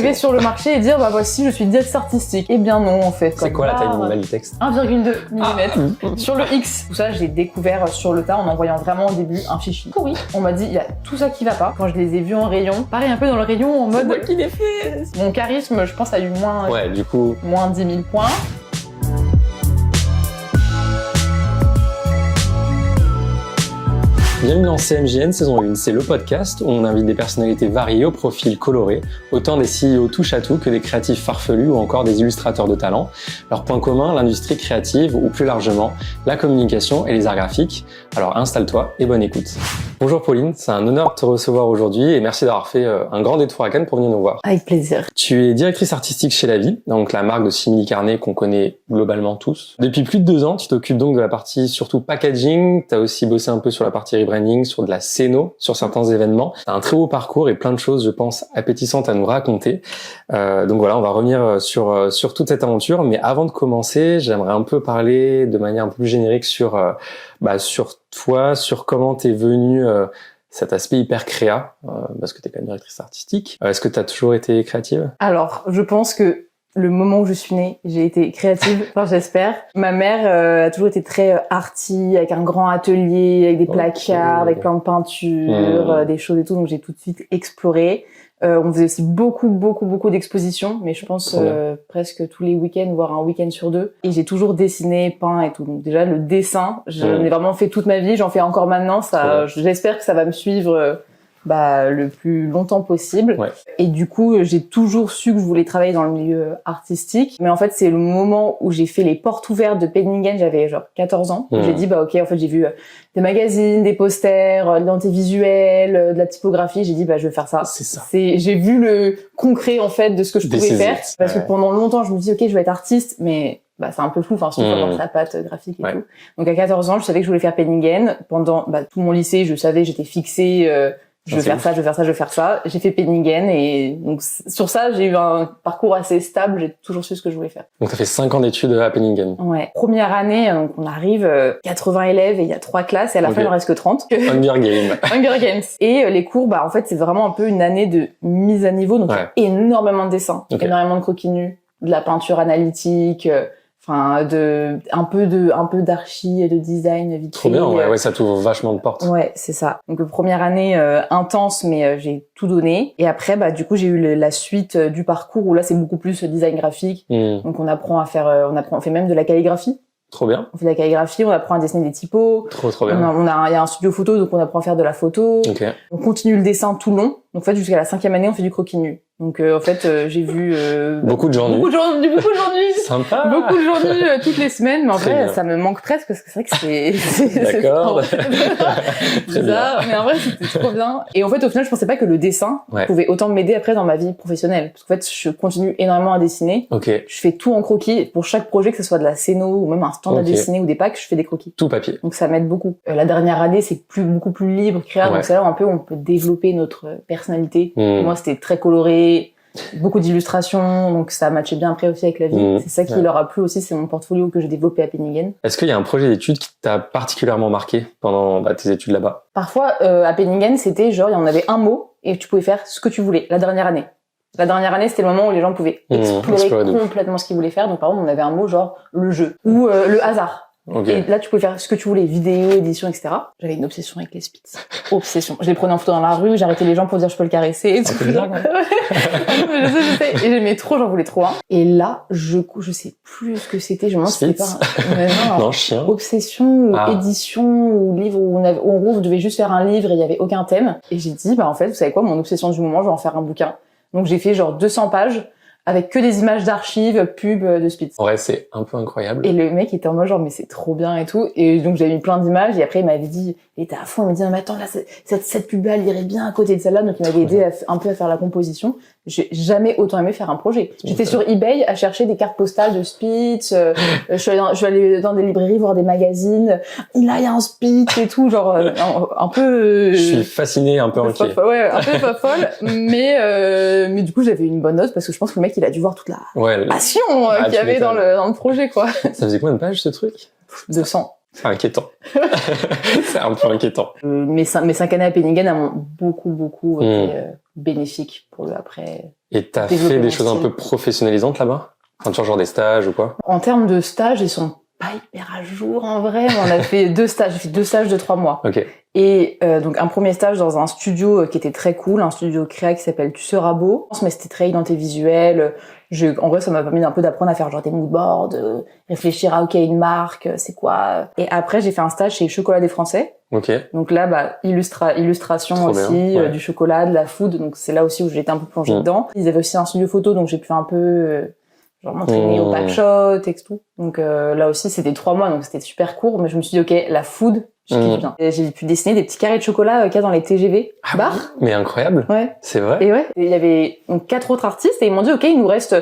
arriver sur le marché et dire, bah voici, je suis directrice artistique. Eh bien non, en fait. C'est quoi la taille minimale du texte? 1,2 mm. Sur le X. Tout ça, j'ai découvert sur le tas en envoyant vraiment au début un fichier pourri. On m'a dit, il y a tout ça qui va pas. Quand je les ai vus en rayon, pareil un peu dans le rayon en mode, qui les fait? Mon charisme, je pense, a eu moins 10 000 points. Bienvenue dans CMJN saison 1, c'est le podcast où on invite des personnalités variées au profil coloré, autant des CEO touche à tout que des créatifs farfelus ou encore des illustrateurs de talent. Leur point commun, l'industrie créative ou plus largement, la communication et les arts graphiques. Alors installe-toi et bonne écoute. Bonjour Pauline, c'est un honneur de te recevoir aujourd'hui et merci d'avoir fait un grand détour à Cannes pour venir nous voir. Avec plaisir. Tu es directrice artistique chez La Vie, donc la marque de simili-carnet qu'on connaît globalement tous. Depuis plus de 2 ans, tu t'occupes donc de la partie surtout packaging, tu as aussi bossé un peu sur la partie rebranding, sur de la scéno, sur certains événements. Tu as un très beau parcours et plein de choses, je pense, appétissantes à nous raconter. Donc voilà, on va revenir sur toute cette aventure, mais avant de commencer, j'aimerais un peu parler de manière un peu plus générique sur toi, sur comment t'es venue cet aspect hyper créa, parce que t'es quand même directrice artistique. Est-ce que t'as toujours été créative? Alors, je pense que le moment où je suis née, j'ai été créative, enfin j'espère. Ma mère a toujours été très arty, avec un grand atelier, avec des placards, avec plein de peintures, des choses et tout, donc j'ai tout de suite exploré. On faisait aussi beaucoup d'expositions, mais je pense presque tous les week-ends, voire un week-end sur 2. Et j'ai toujours dessiné, peint et tout. Donc déjà le dessin, j'en ai vraiment fait toute ma vie, j'en fais encore maintenant. Ça, j'espère que ça va me suivre le plus longtemps possible. Ouais. Et du coup, j'ai toujours su que je voulais travailler dans le milieu artistique. Mais en fait, c'est le moment où j'ai fait les portes ouvertes de Penningen, j'avais genre 14 ans. J'ai dit, ok, en fait, j'ai vu des magazines, des posters, de l'identité visuelle, de la typographie. J'ai dit, je vais faire ça. C'est ça. J'ai vu le concret, en fait, de ce que je pouvais faire. Parce que pendant longtemps, je me dis, ok, je vais être artiste, mais c'est un peu flou, enfin, surtout avoir sa patte graphique et tout. Donc, à 14 ans, je savais que je voulais faire Penningen. Pendant tout mon lycée, je savais, j'étais fixée, je veux faire ça. J'ai fait Penningen et donc sur ça, j'ai eu un parcours assez stable. J'ai toujours su ce que je voulais faire. Donc t'as fait 5 ans d'études à Penningen. Ouais. Première année, donc on arrive 80 élèves et il y a 3 classes et à la fin il en reste que 30. Hunger Games. Hunger Games. Et les cours, en fait, c'est vraiment un peu une année de mise à niveau. Donc il y a énormément de dessins, énormément de croquis nus, de la peinture analytique. Un peu d'archi et de design vite fait. Trop bien, ouais, ça t'ouvre vachement de portes. Ouais, c'est ça. Donc première année intense, mais j'ai tout donné. Et après, du coup, j'ai eu la suite du parcours où là, c'est beaucoup plus design graphique. Donc on apprend à faire, on fait même de la calligraphie. Trop bien. On fait de la calligraphie, on apprend à dessiner des typos. Trop bien. Il y a un studio photo, donc on apprend à faire de la photo. Okay. On continue le dessin tout le long. Donc en fait, jusqu'à la 5e année, on fait du croquis nu. Donc en fait, j'ai vu beaucoup de gens nus. Sympa. Beaucoup de gens nus toutes les semaines, mais en vrai, ça me manque presque parce que c'est vrai que c'est D'accord. Très bizarre, mais en vrai, c'était trop bien. Et en fait, au final, je pensais pas que le dessin pouvait autant m'aider après dans ma vie professionnelle, parce qu'en fait, je continue énormément à dessiner. Je fais tout en croquis pour chaque projet, que ce soit de la scéno ou même un stand à dessiner ou des packs, je fais des croquis. Tout papier. Donc ça m'aide beaucoup. La dernière année, c'est beaucoup plus libre, créatif. Donc c'est là où un peu on peut développer notre personnalité. Moi, c'était très coloré. Beaucoup d'illustrations, donc ça matchait bien après aussi avec La Vie. C'est ça qui leur a plu aussi, c'est mon portfolio que j'ai développé à Penningen. Est-ce qu'il y a un projet d'études qui t'a particulièrement marqué pendant tes études là-bas? Parfois, à Penningen, c'était genre, il y en avait un mot et tu pouvais faire ce que tu voulais, la dernière année. La dernière année, c'était le moment où les gens pouvaient explorer complètement ce qu'ils voulaient faire. Donc par exemple, on avait un mot genre le jeu ou le hasard. Et là, tu pouvais faire ce que tu voulais, vidéo, édition, etc. J'avais une obsession avec les spits. Obsession. Je les prenais en photo dans la rue, j'arrêtais les gens pour dire je peux le caresser et tout. Je sais. Et j'aimais trop, j'en voulais trop un. Et là, je sais plus ce que c'était. Je me demande si c'était pas non, chien. Obsession ou édition ou livre où en gros, vous devez juste faire un livre et il y avait aucun thème. Et j'ai dit, en fait, vous savez quoi, mon obsession du moment, je vais en faire un bouquin. Donc j'ai fait genre 200 pages. Avec que des images d'archives, pubs de Spitz. En vrai, c'est un peu incroyable. Et le mec était en mode genre, mais c'est trop bien et tout. Et donc, j'avais mis plein d'images. Et après, il m'avait dit, il était à fond. Il m'a dit, non, mais attends, là, cette pub-là, elle irait bien à côté de celle-là. Donc, il m'avait aidé un peu à faire la composition. J'ai jamais autant aimé faire un projet. J'étais sur eBay à chercher des cartes postales de Spitz. Je suis allée dans des librairies voir des magazines. Là, il y a un Spitz et tout. Genre, un peu... Je suis fasciné, un peu inquiet. Ouais, un peu pas folle. Mais du coup, j'avais une bonne note parce que je pense que le mec, il a dû voir toute la passion qu'il y avait dans le projet, quoi. Ça faisait combien de pages, ce truc? 200. C'est inquiétant. C'est un peu inquiétant. Mes 5 années à Penningen m'ont beaucoup bénéfique pour le après. Et t'as Développer fait des mon choses un style. peu professionnalisantes là-bas? Enfin, tu vois, genre des stages ou quoi? En termes de stages, ils sont pas hyper à jour en vrai. On a fait 2 stages. J'ai fait 2 stages de 3 mois. Ok. Et donc un premier stage dans un studio qui était très cool, un studio créa qui s'appelle Tu seras beau, mais c'était très identité visuelle. En vrai, ça m'a permis un peu d'apprendre à faire genre des moodboards, réfléchir à ok une marque, c'est quoi. Et après, j'ai fait un stage chez Chocolat des Français. Ok. Donc là, bah illustration Trop aussi, bien, ouais. du chocolat, de la food. Donc c'est là aussi où j'ai été un peu plongée dedans. Ils avaient aussi un studio photo, donc j'ai pu un peu genre m'entraîner au backshot et tout. Donc là aussi, c'était 3 mois, donc c'était super court. Mais je me suis dit ok, la food, je kiffe bien. Et j'ai pu dessiner des petits carrés de chocolat qu'il y a dans les TGV bar. Mais incroyable. Ouais. C'est vrai. Et ouais, il y avait donc 4 autres artistes et ils m'ont dit ok, il nous reste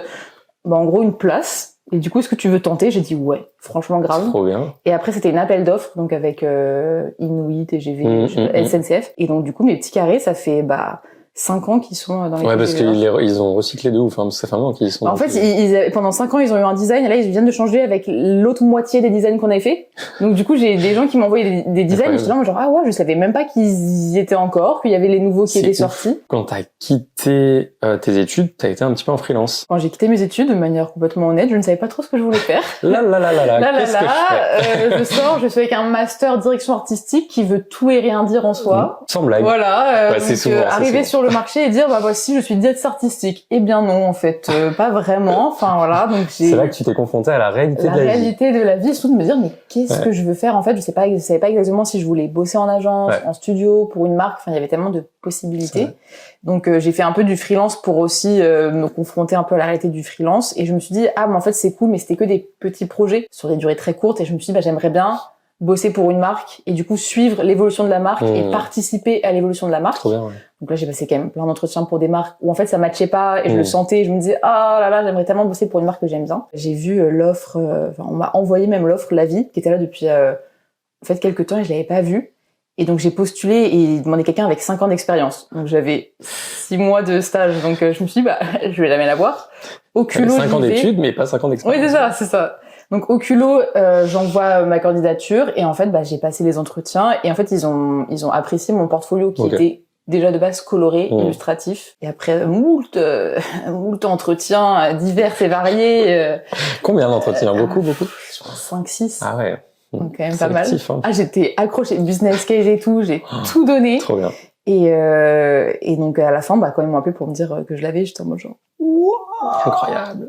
en gros une place. Et du coup, est-ce que tu veux tenter? J'ai dit ouais, franchement grave. Trop bien. Et après, c'était une appel d'offres, donc avec Inouï, TGV, SNCF. Et donc du coup, mes petits carrés, ça fait 5 ans qu'ils sont dans les Ouais, parce TGV. qu'ils ont recyclé de ouf, hein, parce que ça fait un moment qu'ils sont... En fait, pendant 5 ans, ils ont eu un design, et là, ils viennent de changer avec l'autre moitié des designs qu'on avait fait. Donc, du coup, j'ai des gens qui m'envoyaient des designs, et j'étais là, genre, ah ouais, je savais même pas qu'ils y étaient encore, qu'il y avait les nouveaux qui étaient sortis. Quand t'as quitté tes études, t'as été un petit peu en freelance. Quand j'ai quitté mes études, de manière complètement honnête, je ne savais pas trop ce que je voulais faire. Qu'est-ce que je fais? Je sors, je suis avec un master direction artistique qui veut tout et rien dire en soi. Sans blague. Voilà. Ouais, c'est souvent, arriver sur le marché et dire, voici, je suis directrice artistique. Eh bien non, en fait, pas vraiment. Enfin, voilà. Donc c'est là que tu t'es confronté à la réalité de la vie. La réalité de la vie, surtout de me dire, mais qu'est-ce que je veux faire? En fait, je savais pas exactement si je voulais bosser en agence, en studio, pour une marque. Enfin, il y avait tellement de possibilités. Donc, j'ai fait un peu du freelance pour aussi me confronter un peu à la réalité du freelance. Et je me suis dit, mais en fait, c'est cool, mais c'était que des petits projets sur des durées très courtes. Et je me suis dit, j'aimerais bien bosser pour une marque et du coup suivre l'évolution de la marque et participer à l'évolution de la marque. Trop bien, ouais. Donc là, j'ai passé quand même plein d'entretiens pour des marques où en fait ça matchait pas et je le sentais et je me disais ah là là, j'aimerais tellement bosser pour une marque que j'aime bien. J'ai vu l'offre, on m'a envoyé même l'offre La Vie qui était là depuis en fait quelques temps et je l'avais pas vue. Et donc j'ai postulé et ils demandaient quelqu'un avec 5 ans d'expérience. Donc j'avais 6 mois de stage, donc je me suis dit je vais jamais la voir. Au culot, 5 ans d'études mais pas 5 ans d'expérience. Oui, c'est ça. Donc au culot, j'envoie ma candidature et en fait j'ai passé les entretiens et en fait ils ont apprécié mon portfolio qui était déjà de base coloré, illustratif. Et après moult entretiens divers et variés. Combien d'entretiens? Beaucoup. 5-6. Ah ouais. Donc quand même pas mal. Hein. J'étais accrochée, business case et tout, j'ai tout donné. Trop bien. Et donc à la fin, quand ils m'ont appelé pour me dire que je l'avais, j'étais en mode genre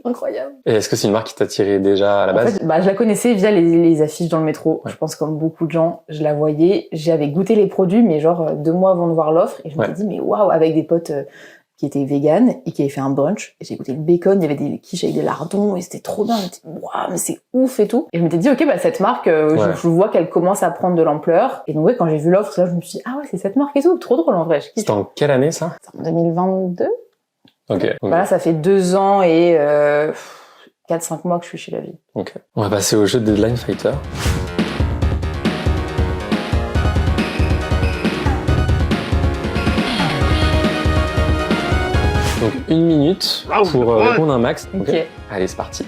incroyable. Et est-ce que c'est une marque qui t'attirait déjà à la base? En fait, je la connaissais via les affiches dans le métro. Je pense comme beaucoup de gens, je la voyais. J'avais goûté les produits, mais genre 2 mois avant de voir l'offre, et je me suis dit mais waouh, avec des potes qui étaient véganes et qui avaient fait un brunch. Et j'ai goûté le bacon, il y avait des quiches avec des lardons et c'était trop bien. Je me suis dit waouh, mais c'est ouf et tout. Et je m'étais dit ok, cette marque, je vois qu'elle commence à prendre de l'ampleur. Et donc quand j'ai vu l'offre, là je me suis dit ah ouais, c'est cette marque et tout, trop drôle en vrai. C'était en quelle année ça? C'est en 2022. Ok. Voilà, ça fait 2 ans et 4-5 mois que je suis chez La Vie. Ok. On va passer au jeu de Deadline Fighter. Donc 1 minute pour répondre un max. Ok. Allez, c'est parti.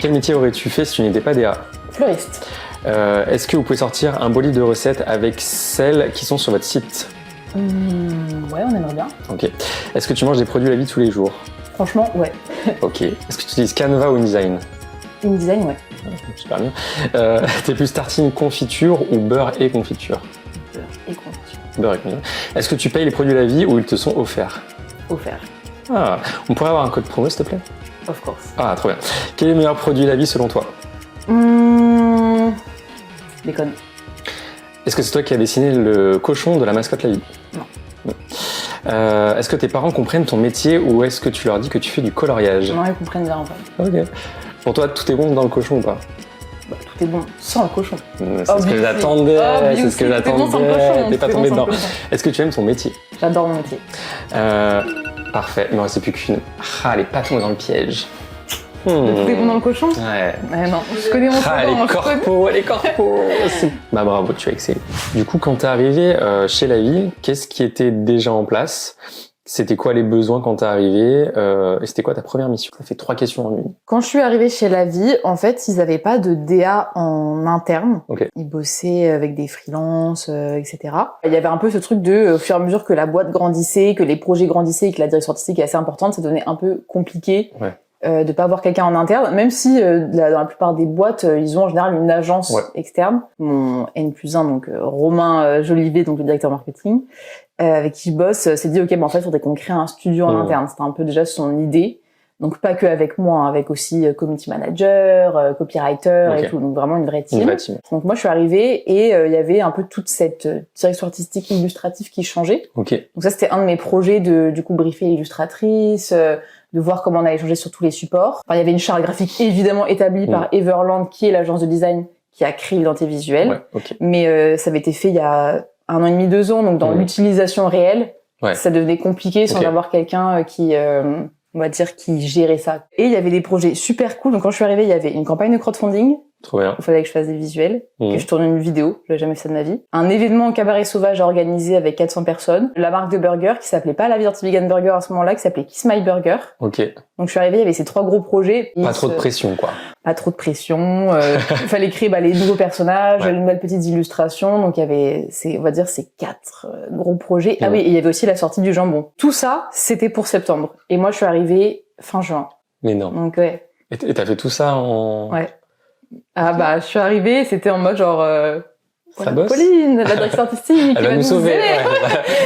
Quel métier aurais-tu fait si tu n'étais pas DA? Fleuriste. Est-ce que vous pouvez sortir un beau livre de recettes avec celles qui sont sur votre site? Ouais, on aimerait bien. Ok. Est-ce que tu manges des produits La Vie tous les jours? Franchement, ouais. Ok. Est-ce que tu utilises Canva ou InDesign? InDesign, ouais. Super bien. T'es plus tartine confiture ou beurre et confiture? Beurre et confiture. Beurre et confiture. Est-ce que tu payes les produits La Vie ou ils te sont offerts? Offert. Ah, on pourrait avoir un code promo s'il te plaît? Of course. Ah, trop bien. Quel est le meilleur produit La Vie selon toi? Bacon. Est-ce que c'est toi qui as dessiné le cochon de la mascotte La Vie? Non. Est-ce que tes parents comprennent ton métier ou est-ce que tu leur dis que tu fais du coloriage? Non, ils comprennent bien en fait. Ok. Pour toi, tout est bon dans le cochon ou pas? Tout est bon sans le cochon. C'est ce que j'attendais. C'est ce que j'attendais. T'es pas tombé dedans. Est-ce que tu aimes ton métier? J'adore mon métier. Parfait. Il me reste plus qu'une. Ah, les pas tombés dans le piège. Tout est bon dans le cochon? Ouais. Non, je connais mon Ah, les corpos. Bah bravo, tu as excellé. Du coup, quand t'es arrivé chez La Vie, qu'est-ce qui était déjà en place? C'était quoi les besoins quand t'es arrivé et c'était quoi ta première mission? Ça fait 3 questions en une. Quand je suis arrivée chez La Vie, en fait, ils avaient pas de DA en interne. Ok. Ils bossaient avec des freelances, etc. Il y avait un peu ce truc de, au fur et à mesure que la boîte grandissait, que les projets grandissaient et que la direction artistique est assez importante, ça devenait un peu compliqué. Ouais. De pas avoir quelqu'un en interne, même si dans la plupart des boîtes, ils ont en général une agence externe. Mon N+1, donc Romain Jolivet, donc le directeur marketing, avec qui je bosse, s'est dit, ok, en fait, il faudrait qu'on crée un studio en interne. C'était un peu déjà son idée. Donc pas que avec moi, hein, avec aussi community manager, copywriter et tout. Donc vraiment une vraie team. Donc moi, je suis arrivée et il y avait un peu toute cette direction artistique illustrative qui changeait. Ok. Donc ça, c'était un de mes projets de, du coup, briefer l'illustratrice, de voir comment on allait changer sur tous les supports. Enfin, il y avait une charte graphique évidemment établie par Everland, qui est l'agence de design qui a créé l'identité visuelle. Mais ça avait été fait il y a 1 an et demi, 2 ans, donc dans l'utilisation réelle, ça devenait compliqué sans avoir quelqu'un qui, on va dire, qui gérait ça. Et il y avait des projets super cool. Donc quand je suis arrivée, il y avait une campagne de crowdfunding. Trop bien. Il fallait que je fasse des visuels, que je tourne une vidéo. J'avais jamais fait ça de ma vie. Un événement au Cabaret Sauvage organisé avec 400 personnes. La marque de burger qui s'appelait pas La Vie Vegan Burger à ce moment-là, qui s'appelait Kiss My Burger. Ok. Donc je suis arrivée, il y avait ces 3 gros projets. Pas trop de pression, quoi. Pas trop de pression. Il fallait créer les nouveaux personnages, les nouvelles petites illustrations. Donc il y avait, on va dire, ces 4 gros projets. Ah oui, et il y avait aussi la sortie du jambon. Tout ça, c'était pour septembre. Et moi, je suis arrivée fin juin. Mais non. Donc ouais. Et t'as fait tout ça en... Ouais. Ah je suis arrivée, c'était en mode genre ça bosse. Pauline, la directrice artistique, elle va nous sauver.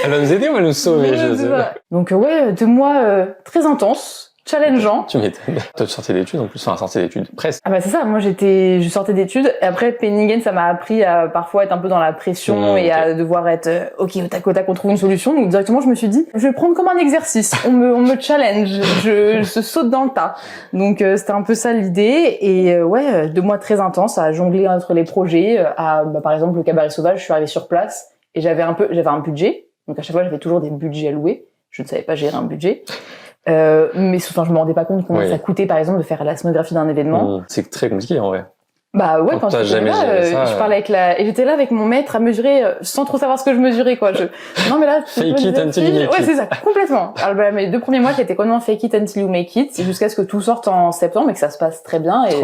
Elle va nous aider ou elle va nous sauver, je sais pas. Donc 2 mois très intenses, challengeants. Tu m'étonnes. Toi, tu sortais d'études en plus, enfin sortais d'études presque. Ah c'est ça, moi je sortais d'études et après Penningen, ça m'a appris à parfois être un peu dans la pression et à devoir être ok, au tac, on trouve une solution. Donc directement je me suis dit, je vais prendre comme un exercice, on me challenge, je saute dans le tas. Donc c'était un peu ça l'idée et 2 mois très intenses à jongler entre les projets, par exemple le Cabaret Sauvage, je suis arrivée sur place et j'avais un budget. Donc à chaque fois j'avais toujours des budgets alloués, je ne savais pas gérer un budget. Mais enfin, je me rendais pas compte combien ça coûtait, par exemple, de faire la scénographie d'un événement. C'est très compliqué, en vrai. Quand j'étais là, je parlais et j'étais là avec mon maître à mesurer, sans trop savoir ce que je mesurais, quoi. Non, mais là, fake it until you make it. Ouais, c'est ça, complètement. Alors, mes 2 premiers mois, c'était complètement fake it until you make it, jusqu'à ce que tout sorte en septembre et que ça se passe très bien. Et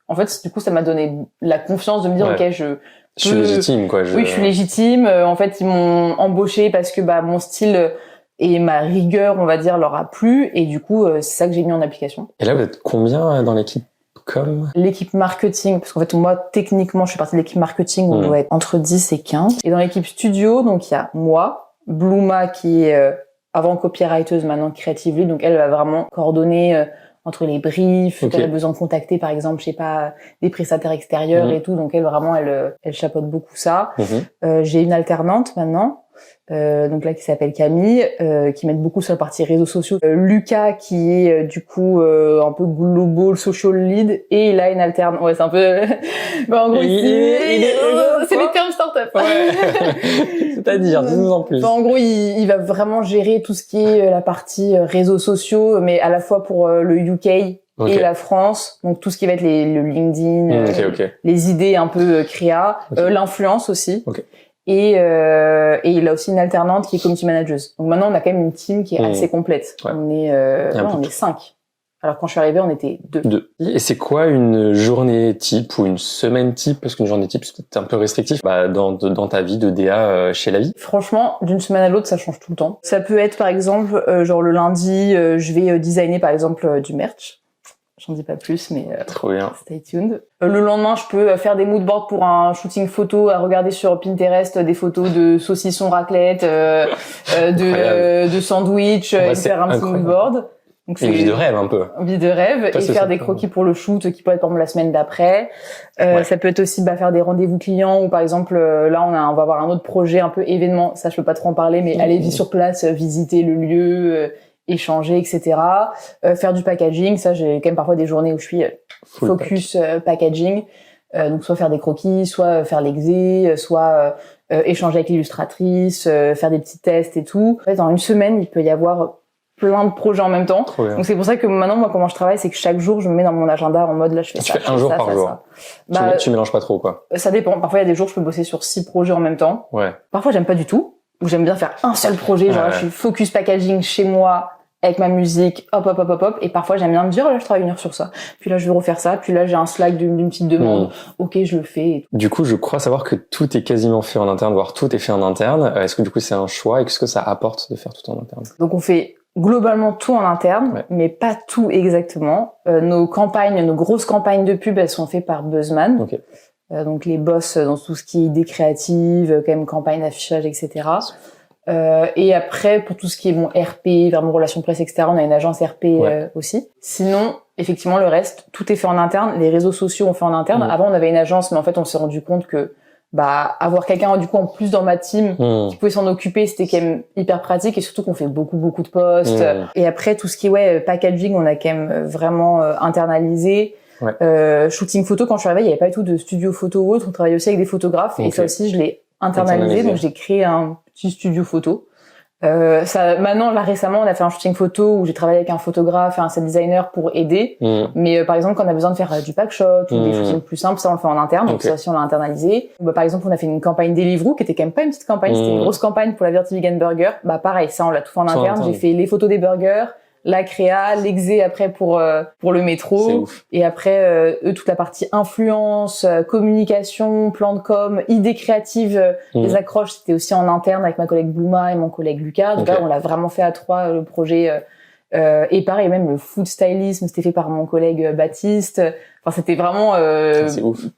en fait, du coup, ça m'a donné la confiance de me dire, ok, je suis légitime, quoi. Oui, je suis légitime. En fait, ils m'ont embauché parce que, mon style, et ma rigueur, on va dire, leur a plu. Et du coup, c'est ça que j'ai mis en application. Et là, vous êtes combien dans l'équipe l'équipe marketing, parce qu'en fait, moi, techniquement, je suis partie de l'équipe marketing, on doit être entre 10 et 15. Et dans l'équipe studio, donc, il y a moi, Blouma, qui est avant copywriteuse, maintenant creative lead. Donc, elle va vraiment coordonner entre les briefs, qu'elle a besoin de contacter, par exemple, je sais pas, des prestataires extérieurs et tout. Donc, elle, vraiment, elle chapeaute beaucoup ça. J'ai une alternante maintenant. Donc là qui s'appelle Camille, qui m'aide beaucoup sur la partie réseaux sociaux. Lucas qui est du coup un peu global social lead et il a une alterne. Ouais, c'est un peu en gros c'est les termes startup. C'est-à-dire dis-nous en plus. En gros, il va vraiment gérer tout ce qui est la partie réseaux sociaux mais à la fois pour le UK et la France, donc tout ce qui va être le LinkedIn, les idées un peu créa, l'influence aussi. Et il a aussi une alternante qui est community manager. Donc maintenant, on a quand même une team qui est assez complète. On est 5. Alors quand je suis arrivée, on était 2. Et c'est quoi une journée type ou une semaine type? Parce qu'une journée type, c'est un peu restrictif dans ta vie de DA chez La Vie. Franchement, d'une semaine à l'autre, ça change tout le temps. Ça peut être par exemple, genre le lundi, je vais designer par exemple du merch. J'en dis pas plus, mais trop bien. Stay tuned. Le lendemain, je peux faire des moodboards pour un shooting photo, à regarder sur Pinterest des photos de saucissons raclette, de sandwich, et faire un petit moodboard. Donc c'est une vie de rêve un peu. Une vie de rêve et faire des croquis pour le shoot qui peut être par exemple la semaine d'après. Ça peut être aussi faire des rendez-vous clients ou par exemple là on va avoir un autre projet un peu événement. Ça je peux pas trop en parler, mais aller vivre sur place, visiter le lieu. Échanger, etc. Faire du packaging, ça j'ai quand même parfois des journées où je suis focus packaging, donc soit faire des croquis, soit faire l'exé, soit échanger avec l'illustratrice, faire des petits tests et tout. En fait, en une semaine, il peut y avoir plein de projets en même temps. Donc c'est pour ça que maintenant moi comment je travaille, c'est que chaque jour je me mets dans mon agenda en mode là je fais ça. Tu fais un jour par jour. Tu mélanges pas trop quoi. Ça dépend. Parfois il y a des jours je peux bosser sur 6 projets en même temps. Ouais. Parfois j'aime pas du tout. où j'aime bien faire un seul projet, genre je suis focus packaging chez moi, avec ma musique, hop, et parfois j'aime bien me dire, là je travaille une heure sur ça, puis là je veux refaire ça, puis là j'ai un Slack d'une petite demande, ok je le fais. Du coup je crois savoir que tout est quasiment fait en interne, voire tout est fait en interne. Est-ce que du coup c'est un choix et qu'est-ce que ça apporte de faire tout en interne? Donc on fait globalement tout en interne, mais pas tout exactement. Nos grosses campagnes de pub, elles sont faites par Buzzman. Okay. Donc les boss dans tout ce qui est idées créatives, quand même campagne d'affichage, etc. Et après, pour tout ce qui est RP, vraiment relations presse, etc., on a une agence RP aussi. Sinon, effectivement, le reste, tout est fait en interne. Les réseaux sociaux, on fait en interne. Avant, on avait une agence, mais en fait, on s'est rendu compte que avoir quelqu'un du coup en plus dans ma team qui pouvait s'en occuper, c'était quand même hyper pratique, et surtout qu'on fait beaucoup de posts. Et après, tout ce qui est packaging, on a quand même vraiment internalisé. Shooting photo, quand je suis arrivée, il n'y avait pas du tout de studio photo ou autre. On travaillait aussi avec des photographes, et ça aussi, je l'ai internalisé. Donc j'ai créé un petit studio photo. Maintenant, là récemment, on a fait un shooting photo où j'ai travaillé avec un photographe et un set designer pour aider. Mais par exemple, quand on a besoin de faire du pack shot ou des shootings plus simples, ça on le fait en interne. Donc ça aussi, on l'a internalisé. Par exemple, on a fait une campagne Deliveroo qui était quand même pas une petite campagne, c'était une grosse campagne pour la Verti Vegan Burger. Pareil, ça on l'a tout fait en interne. J'ai fait les photos des burgers, la créa, l'exé après pour le métro, et après toute la partie influence, communication, plan de com, idées créatives, les accroches, c'était aussi en interne avec ma collègue Blouma et mon collègue Lucas. Donc là, on l'a vraiment fait à trois, le projet. Et pareil, même le food stylisme, c'était fait par mon collègue Baptiste. Enfin, c'était vraiment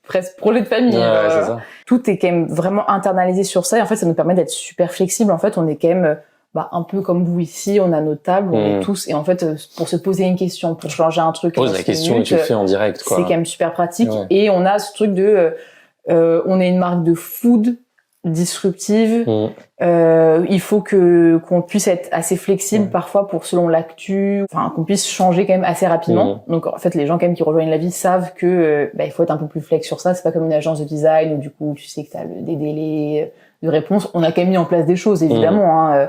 presque projet de famille. C'est ça. Tout est quand même vraiment internalisé sur ça, et en fait, ça nous permet d'être super flexible. En fait, on est quand même un peu comme vous ici, on a nos tables, on est tous, et en fait, pour se poser une question, pour changer un truc, pose la question et tu le fais en direct, quoi. C'est quand même super pratique. Et on a ce truc de, on est une marque de food disruptive. Il faut qu'on puisse être assez flexible parfois pour selon l'actu, enfin qu'on puisse changer quand même assez rapidement. Donc en fait, les gens quand même qui rejoignent la vie savent que il faut être un peu plus flex sur ça. C'est pas comme une agence de design où du coup tu sais que t'as des délais de réponse. On a quand même mis en place des choses évidemment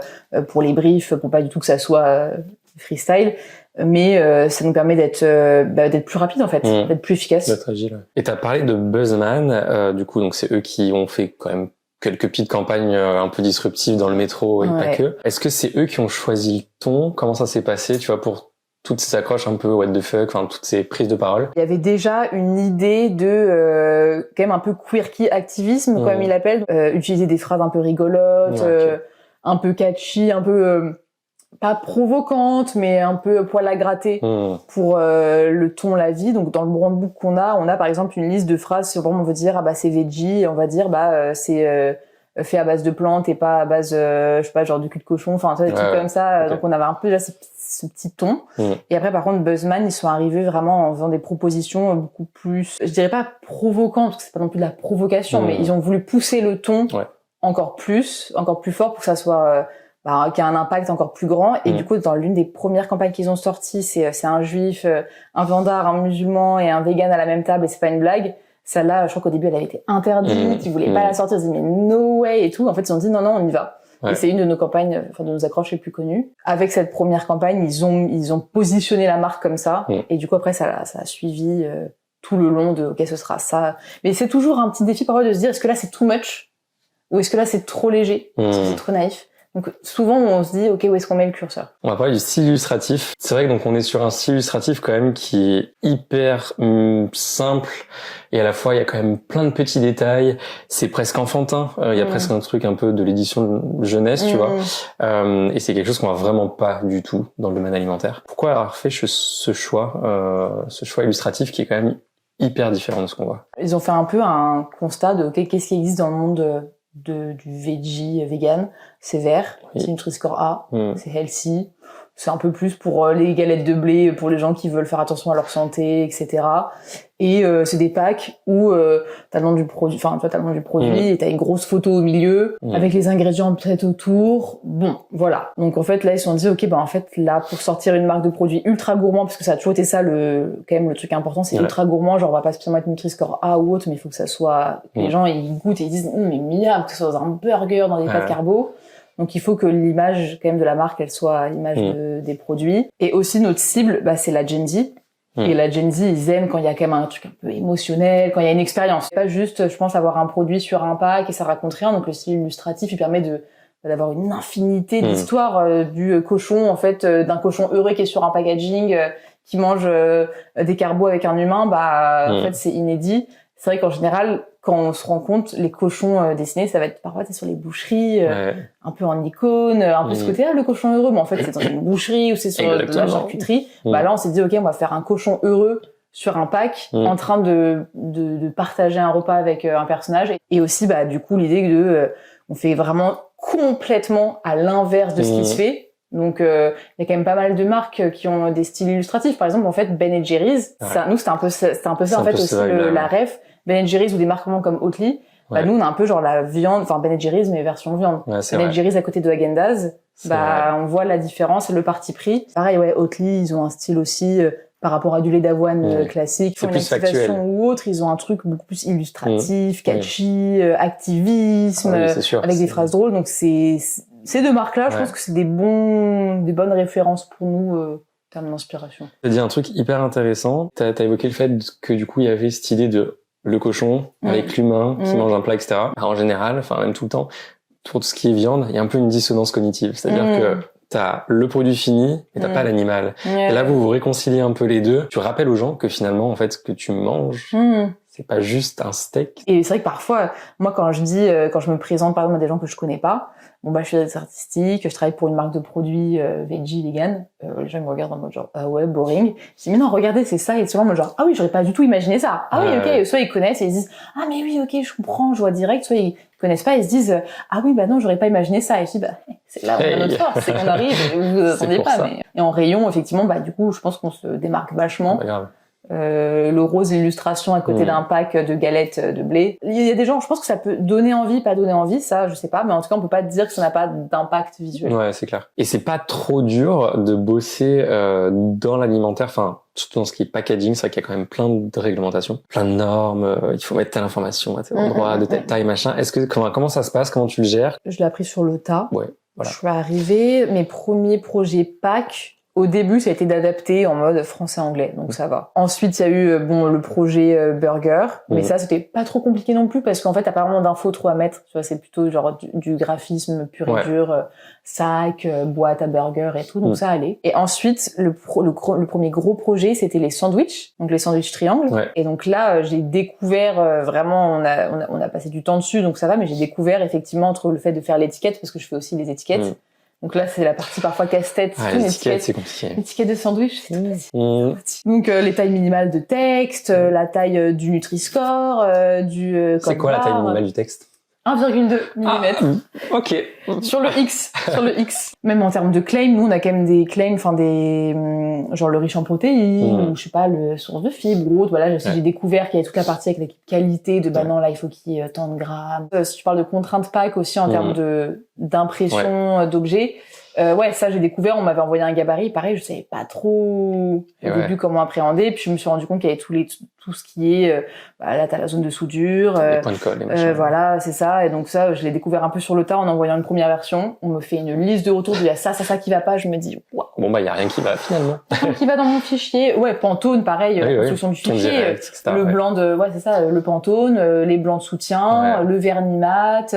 pour les briefs, pour pas du tout que ça soit freestyle, mais ça nous permet d'être plus rapide en fait, d'être plus efficace, d'être agile. Et t'as parlé de Buzzman, du coup donc c'est eux qui ont fait quand même quelques petites campagnes un peu disruptives dans le métro et pas que. Est-ce que c'est eux qui ont choisi le ton? Comment ça s'est passé, tu vois, pour toutes ces accroches un peu what the fuck, enfin toutes ces prises de parole? Il y avait déjà une idée de quand même un peu quirky activisme, comme il l'appelle, utiliser des phrases un peu rigolotes, un peu catchy, un peu pas provocante, mais un peu poil à gratter pour le ton, la vie. Donc dans le brand book qu'on a, on a par exemple une liste de phrases sur on veut dire c'est veggie, on va dire c'est fait à base de plantes et pas à base je sais pas genre du cul de cochon, enfin des trucs comme ça. Donc on avait un peu déjà ce petit ton. Et après par contre Buzzman, ils sont arrivés vraiment en faisant des propositions beaucoup plus, je dirais pas provocantes parce que c'est pas non plus de la provocation, mais ils ont voulu pousser le ton encore plus fort pour que ça soit qui a un impact encore plus grand. Et du coup, dans l'une des premières campagnes qu'ils ont sorties, c'est un juif, un vendard, un musulman et un vegan à la même table, et c'est pas une blague. Celle-là, je crois qu'au début, elle avait été interdite, ils voulaient pas la sortir, ils se disaient mais no way et tout. En fait, ils ont dit non, on y va. Et c'est une de nos campagnes, de nos accroches les plus connues. Avec cette première campagne, ils ont positionné la marque comme ça. Et du coup, après, ça a suivi tout le long de ok, ce sera ça. Mais c'est toujours un petit défi parfois de se dire est-ce que là c'est too much ou est-ce que là c'est trop léger, est-ce que c'est trop naïf. Donc souvent on se dit ok, où est-ce qu'on met le curseur? On va parler du style illustratif. C'est vrai que donc on est sur un style illustratif quand même qui est hyper simple, et à la fois il y a quand même plein de petits détails. C'est presque enfantin. Il y a presque un truc un peu de l'édition de jeunesse, tu vois. Et c'est quelque chose qu'on voit vraiment pas du tout dans le domaine alimentaire. Pourquoi avoir fait ce choix illustratif qui est quand même hyper différent de ce qu'on voit? Ils ont fait un peu un constat de qu'est-ce qui existe dans le monde du veggie, vegan. C'est vert, c'est Nutri-Score A, c'est healthy, c'est un peu plus pour les galettes de blé, pour les gens qui veulent faire attention à leur santé, etc. Et c'est des packs où t'as le nom du produit, et t'as une grosse photo au milieu avec les ingrédients peut-être autour. Bon, voilà. Donc en fait là ils se sont dit ok, en fait là pour sortir une marque de produits ultra gourmand, parce que ça a toujours été ça quand même le truc important, c'est ultra gourmand, genre on va pas spécialement être Nutri-Score A ou autre, mais il faut que ça soit que les gens ils goûtent et ils disent mais miam, que ce soit dans un burger, dans des pâtes carbo. Donc il faut que l'image quand même de la marque elle soit l'image des produits. Et aussi notre cible c'est la Gen Z. Et la Gen Z, ils aiment quand il y a quand même un truc un peu émotionnel, quand il y a une expérience. Pas juste, je pense, avoir un produit sur un pack et ça raconte rien. Donc le style illustratif, il permet d'avoir une infinité d'histoires du cochon, en fait, d'un cochon heureux qui est sur un packaging, qui mange des carbots avec un humain, en fait, c'est inédit. C'est vrai qu'en général, quand on se rend compte, les cochons dessinés, ça va être parfois sur les boucheries, un peu en icône, un peu ce côté le cochon heureux, mais en fait c'est dans une boucherie ou c'est sur de la charcuterie. Là on s'est dit ok, on va faire un cochon heureux sur un pack, en train de partager un repas avec un personnage. Et aussi du coup l'idée de on fait vraiment complètement à l'inverse de ce qui se fait. Donc il y a quand même pas mal de marques qui ont des styles illustratifs. Par exemple en fait Ben & Jerry's, nous c'était un peu ça en fait aussi la ref. Ben & Jerry's ou des marques comme Oatly, nous on a un peu genre la viande, enfin Ben & Jerry's mais version viande. Ben & Jerry's à côté de Häagen-Dazs, on voit la différence, le parti pris. Pareil Oatly, ils ont un style aussi par rapport à du lait d'avoine classique, ils font une activation ou autre, ils ont un truc beaucoup plus illustratif, catchy, activisme, avec des phrases drôles. Donc ces deux marques-là, je pense que c'est des bonnes références pour nous en termes d'inspiration. Tu as dit un truc hyper intéressant. T'as évoqué le fait que du coup il y avait cette idée de le cochon avec l'humain qui mange un plat, etc. En général, enfin même tout le temps, pour tout ce qui est viande, il y a un peu une dissonance cognitive. C'est-à-dire que t'as le produit fini, mais t'as pas l'animal. Et là, vous réconciliez un peu les deux. Tu rappelles aux gens que finalement, en fait, ce que tu manges, c'est pas juste un steak. Et c'est vrai que parfois, moi, quand je me présente par exemple à des gens que je connais pas, je suis directrice artistique, je travaille pour une marque de produits veggie, vegan. Les gens me regardent en mode genre ah ouais, boring. Je dis mais non, regardez, c'est ça. Et souvent en mode genre ah oui, j'aurais pas du tout imaginé ça. Ah oui, ok. Soit ils connaissent et ils disent ah mais oui, ok, je comprends, je vois direct. Soit ils connaissent pas et ils se disent ah oui, non, j'aurais pas imaginé ça. Et je dis c'est là où on a notre force, c'est qu'on arrive et vous vous attendez pas. Mais... Et en rayon, effectivement, du coup, je pense qu'on se démarque vachement. Grave. Le rose illustration à côté d'un pack de galettes de blé. Il y a des gens, je pense que ça peut donner envie, pas donner envie, ça je sais pas, mais en tout cas on peut pas dire que ça n'a pas d'impact visuel. Ouais, c'est clair. Et c'est pas trop dur de bosser dans l'alimentaire, enfin surtout dans ce qui est packaging, c'est vrai qu'il y a quand même plein de réglementations, plein de normes, il faut mettre telle information à tel endroit, de telle taille, machin. Est-ce que comment ça se passe, comment tu le gères? Je l'ai appris sur le tas. Ouais, voilà. Je suis arrivée, mes premiers projets pack. Au début, ça a été d'adapter en mode français-anglais, donc ça va. Ensuite, il y a eu le projet burger, mais ça c'était pas trop compliqué non plus parce qu'en fait, t'as pas vraiment d'infos trop à mettre. Tu vois, c'est plutôt genre du graphisme pur et dur, sac, boîte à burger et tout, donc ça allait. Et ensuite, le premier gros projet, c'était les sandwichs, donc les sandwichs triangles. Ouais. Et donc là, j'ai découvert vraiment, on a passé du temps dessus, donc ça va, mais j'ai découvert effectivement entre le fait de faire l'étiquette parce que je fais aussi les étiquettes. Donc là, c'est la partie parfois casse-tête. L'étiquette, c'est compliqué. L'étiquette de sandwich, c'est pas facile. Donc les tailles minimales de texte, la taille du Nutri-Score, du c'est quoi la taille minimale du texte? 1,2 mm. Ok. Sur le X. Même en termes de claims, nous, on a quand même des claims, genre le riche en protéines, ou je sais pas, le source de fibres ou autre. Voilà, j'ai découvert qu'il y avait toute la partie avec la qualité de, non, là, il faut qu'il y ait tant de grammes. Si tu parles de contraintes pack aussi en termes d'impression d'objets, ça, j'ai découvert, on m'avait envoyé un gabarit, pareil, je savais pas trop au début comment appréhender, puis je me suis rendu compte qu'il y avait tout ce qui est, là, t'as la zone de soudure, les points de colle, les machins. voilà, c'est ça, et donc ça, je l'ai découvert un peu sur le tas en envoyant une première version, on me fait une liste de retours, il y a ça qui va pas, je me dis, waouh. Bon, il y a rien qui va, finalement. Rien qui va dans mon fichier, Pantone, pareil, construction du fichier, direct, etc., le blanc de, c'est ça, le Pantone, les blancs de soutien, le vernis mat,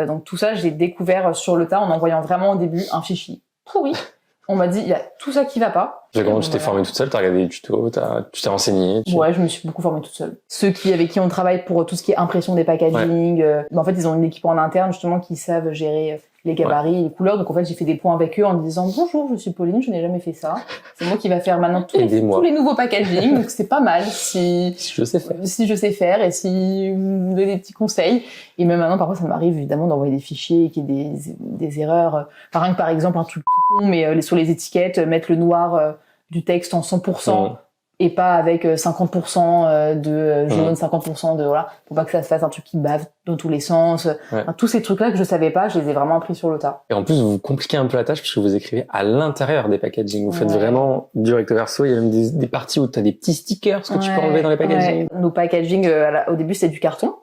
donc tout ça, j'ai découvert sur le tas en envoyant vraiment au début un fichier pourri. On m'a dit, il y a tout ça qui va pas. Comment tu t'es formée toute seule? T'as regardé des tutos, tu t'es renseignée? Ouais, je me suis beaucoup formée toute seule. Ceux avec qui on travaille pour tout ce qui est impression des packaging, en fait, ils ont une équipe en interne, justement, qui savent gérer les gabarits, les couleurs. Donc, en fait, j'ai fait des points avec eux en disant, bonjour, je suis Pauline, je n'ai jamais fait ça. C'est moi qui va faire maintenant tous les nouveaux packaging. Donc, c'est pas mal si je sais faire. Si je sais faire et si vous me donnez des petits conseils. Et même maintenant, parfois, ça m'arrive évidemment d'envoyer des fichiers et qu'il y ait des erreurs. Rien que par exemple, un truc tout con, mais sur les étiquettes, mettre le noir du texte en 100%. Et pas avec 50% de jaune, 50% de voilà, pour pas que ça se fasse un truc qui bave dans tous les sens. Enfin, tous ces trucs-là que je savais pas, je les ai vraiment appris sur le tas. Et en plus, vous compliquez un peu la tâche puisque vous écrivez à l'intérieur des packaging. Vous faites vraiment du recto verso. Il y a même des parties où tu as des petits stickers que tu peux enlever dans les packaging. Nos packaging, au début, c'était du carton.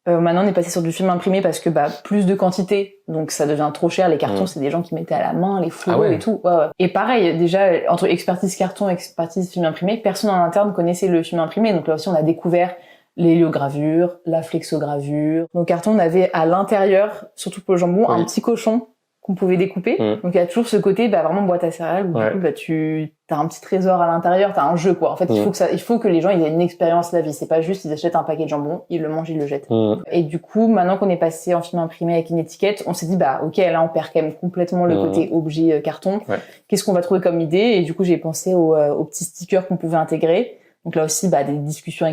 Maintenant, on est passé sur du film imprimé parce que plus de quantité, donc ça devient trop cher. Les cartons, c'est des gens qui mettaient à la main les fourreaux et tout. Et pareil, déjà entre expertise carton et expertise film imprimé, personne en interne connaissait le film imprimé. Donc là aussi, on a découvert l'héliogravure, la flexogravure. Nos cartons, on avait à l'intérieur, surtout pour le jambon, un petit cochon qu'on pouvait découper. Donc il y a toujours ce côté vraiment boîte à céréales où du coup tu as un petit trésor à l'intérieur, t'as un jeu quoi. En fait, il faut que les gens ils aient une expérience la vie, c'est pas juste ils achètent un paquet de jambon, ils le mangent, ils le jettent. Et du coup, maintenant qu'on est passé en film imprimé avec une étiquette, on s'est dit OK, là on perd quand même complètement le côté objet carton. Qu'est-ce qu'on va trouver comme idée? Et du coup, j'ai pensé aux petits stickers qu'on pouvait intégrer. Donc là aussi des discussions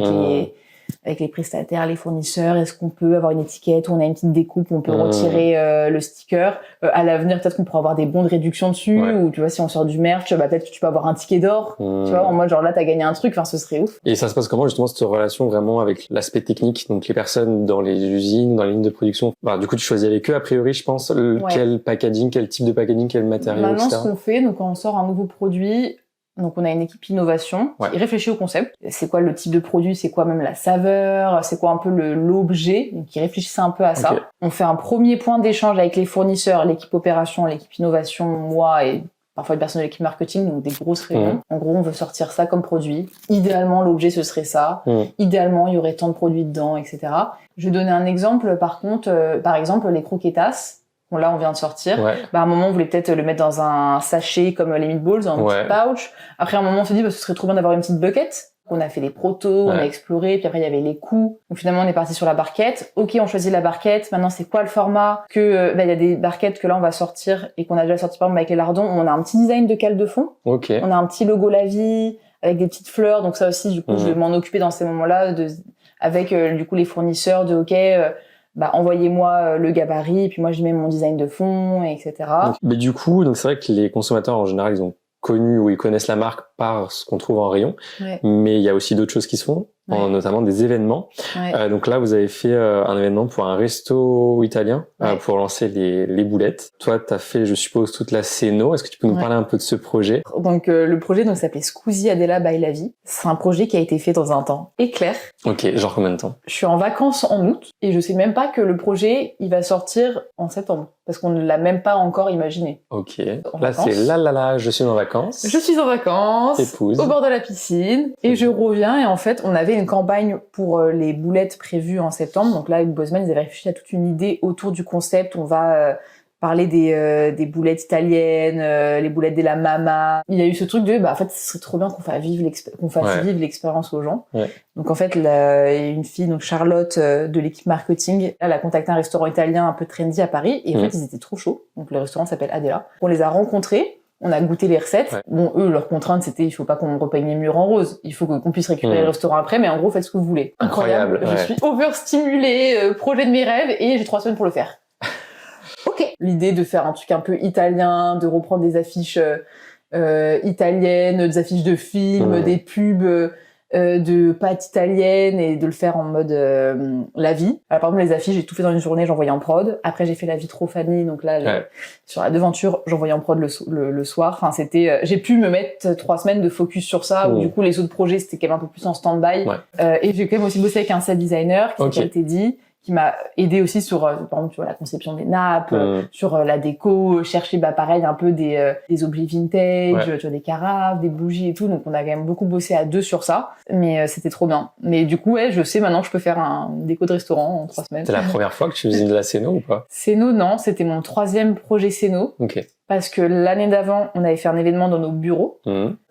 avec les prestataires, les fournisseurs, est-ce qu'on peut avoir une étiquette où on a une petite découpe où on peut retirer le sticker. À l'avenir, peut-être qu'on pourra avoir des bons de réduction dessus, ou tu vois, si on sort du merch, peut-être que tu peux avoir un ticket d'or, tu vois, en mode genre là t'as gagné un truc, ce serait ouf. Et ça se passe comment justement cette relation vraiment avec l'aspect technique, donc les personnes dans les usines, dans les lignes de production, du coup tu choisis avec eux a priori je pense quel packaging, quel type de packaging, quel matériau, Maintenant etc. ce qu'on fait, donc quand on sort un nouveau produit, donc on a une équipe innovation qui réfléchit au concept. C'est quoi le type de produit, c'est quoi même la saveur, c'est quoi un peu l'objet, qui réfléchissent un peu à ça. On fait un premier point d'échange avec les fournisseurs, l'équipe opération, l'équipe innovation, moi et parfois les personnes de l'équipe marketing, donc des grosses réunions. En gros, on veut sortir ça comme produit. Idéalement, l'objet ce serait ça. Idéalement, il y aurait tant de produits dedans, etc. Je vais donner un exemple. Par contre, par exemple, les croquetas. Bon, là, on vient de sortir. À un moment, on voulait peut-être le mettre dans un sachet comme les meatballs, dans un petit pouch. Après, à un moment, on s'est dit, ce serait trop bien d'avoir une petite bucket. On a fait les protos, on a exploré, puis après, il y avait les coûts. Donc, finalement, on est parti sur la barquette. OK, on choisit la barquette. Maintenant, c'est quoi le format? Il y a des barquettes que là, on va sortir et qu'on a déjà sorti, par exemple, avec les lardons. On a un petit design de cale de fond. On a un petit logo La Vie avec des petites fleurs. Donc, ça aussi, du coup, je vais m'en occuper dans ces moments-là avec, du coup, les fournisseurs de OK, envoyez-moi le gabarit, puis moi je mets mon design de fond, etc. Mais du coup, donc c'est vrai que les consommateurs en général, ils ont connu ou ils connaissent la marque par ce qu'on trouve en rayon, mais il y a aussi d'autres choses qui se font, notamment des événements. Donc là, vous avez fait un événement pour un resto italien pour lancer les boulettes. Toi, t'as fait, je suppose, toute la Céno. Est-ce que tu peux nous parler un peu de ce projet? Donc le projet s'appelait Scusi Adela by La Vie. C'est un projet qui a été fait dans un temps éclair. Ok, genre combien de temps? Je suis en vacances en août et je sais même pas que le projet il va sortir en septembre parce qu'on ne l'a même pas encore imaginé. Ok. Là, c'est je suis en vacances. Je suis en vacances. Épouse. Au bord de la piscine et je reviens et en fait on avait une campagne pour les boulettes prévues en septembre. Donc là avec Bosman ils avaient réfléchi à toute une idée autour du concept. On va parler des boulettes italiennes, les boulettes de la mama. Il y a eu ce truc de en fait ce serait trop bien qu'on fasse vivre l'expérience aux gens. Donc en fait il y a une fille donc Charlotte de l'équipe marketing, elle a contacté un restaurant italien un peu trendy à Paris et en fait ils étaient trop chauds. Donc le restaurant s'appelle Adela. On les a rencontrés. On a goûté les recettes. Bon, eux, leur contrainte, c'était, il faut pas qu'on repeigne les murs en rose. Il faut qu'on puisse récupérer le restaurant après, mais en gros, faites ce que vous voulez. Incroyable. Je suis overstimulée, projet de mes rêves, et j'ai 3 semaines pour le faire. Ok. L'idée de faire un truc un peu italien, de reprendre des affiches italiennes, des affiches de films, des pubs de pâtes italiennes et de le faire en mode La Vie. Alors, par exemple, les affiches, j'ai tout fait dans une journée, j'envoyais en prod. Après, j'ai fait La Vie trop famille, donc là, sur la devanture, j'envoyais en prod le soir. Enfin, c'était, j'ai pu me mettre 3 semaines de focus sur ça, où du coup, les autres projets, c'était quand même un peu plus en stand-by. Et j'ai quand même aussi bossé avec un set designer, qui s'appelle Teddy, qui m'a aidé aussi sur par exemple tu vois la conception des nappes, sur la déco, chercher pareil un peu des objets vintage, tu vois des carafes, des bougies et tout, donc on a quand même beaucoup bossé à 2 sur ça, mais c'était trop bien. Mais du coup je sais maintenant que je peux faire un déco de restaurant en 3 semaines. C'est la première fois que tu faisais de la Céno ou pas? Céno non, c'était mon 3e projet Céno. Parce que l'année d'avant, on avait fait un événement dans nos bureaux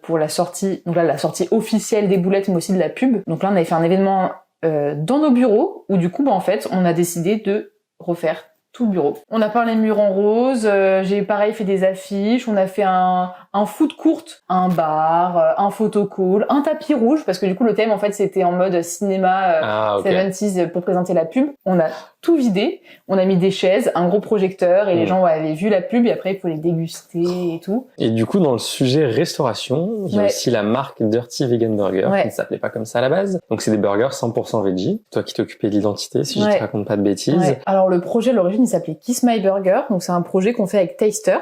pour la sortie, donc là la sortie officielle des boulettes mais aussi de la pub. Donc là on avait fait un événement dans nos bureaux, où du coup, en fait, on a décidé de refaire tout le bureau. On a peint les murs en rose, j'ai pareil fait des affiches, on a fait un food court, un bar, un photocall, un tapis rouge, parce que du coup, le thème, en fait, c'était en mode cinéma 70s pour présenter la pub. On a tout vidé, on a mis des chaises, un gros projecteur, et les gens avaient vu la pub, et après, il faut les déguster et tout. Et du coup, dans le sujet restauration, il y a aussi la marque Dirty Vegan Burger, qui ne s'appelait pas comme ça à la base. Donc, c'est des burgers 100% veggie. Toi qui t'occupais de l'identité, si je te raconte pas de bêtises. Alors, le projet, à l'origine, il s'appelait Kiss My Burger. Donc, c'est un projet qu'on fait avec Taster.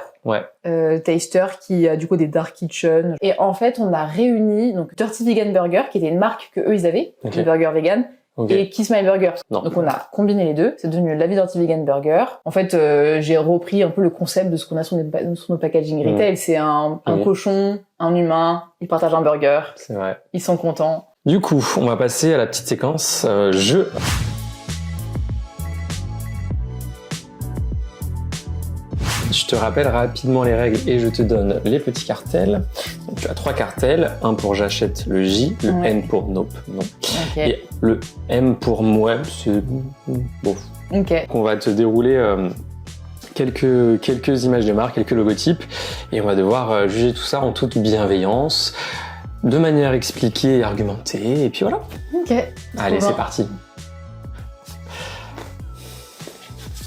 Taster qui a du coup des dark kitchen. Et en fait, on a réuni, donc, Dirty Vegan Burger, qui était une marque que eux, ils avaient. Des burgers vegan. Et Kiss My Burger. Donc on a combiné les deux, c'est devenu La Vie Dirty Vegan Burger. En fait, j'ai repris un peu le concept de ce qu'on a sur nos packaging retail. C'est un cochon, un humain, ils partagent un burger. C'est vrai. Ils sont contents. Du coup, on va passer à la petite séquence jeu. Je te rappelle rapidement les règles et je te donne les petits cartels. Donc, tu as 3 cartels, un pour j'achète le J, le N pour nope, non. Okay. Et le M pour moi, c'est bon. Ok. On va te dérouler quelques images de marque, quelques logotypes et on va devoir juger tout ça en toute bienveillance, de manière expliquée et argumentée et puis voilà. Ok. Allez, c'est parti.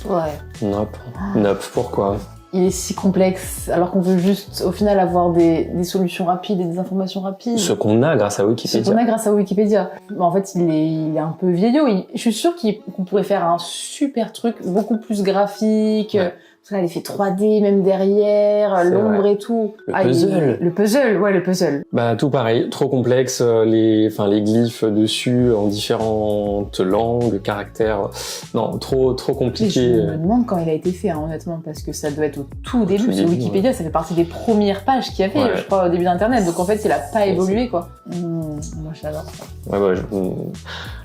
Ouais. Nope. Nope, pourquoi ? Il est si complexe, alors qu'on veut juste, au final, avoir des solutions rapides et des informations rapides. Ce qu'on a grâce à Wikipédia. Ce qu'on a grâce à Wikipédia. En fait, il est un peu vieillot. Je suis sûre qu'on pourrait faire un super truc, beaucoup plus graphique. Ouais. Parce que là, l'effet 3D, même derrière, l'ombre vrai. et tout. Le puzzle. Le puzzle, ouais, le puzzle. Bah, tout pareil. Trop complexe. Les glyphes dessus en différentes langues, caractères. Non, trop compliqué. Et je me demande quand il a été fait, hein, honnêtement, parce que ça doit être au tout début. Parce que Wikipédia, ça fait partie des premières pages qu'il y avait, je crois, au début d'Internet. Donc, en fait, il a pas évolué, quoi. Moi, j'adore ça. Ouais,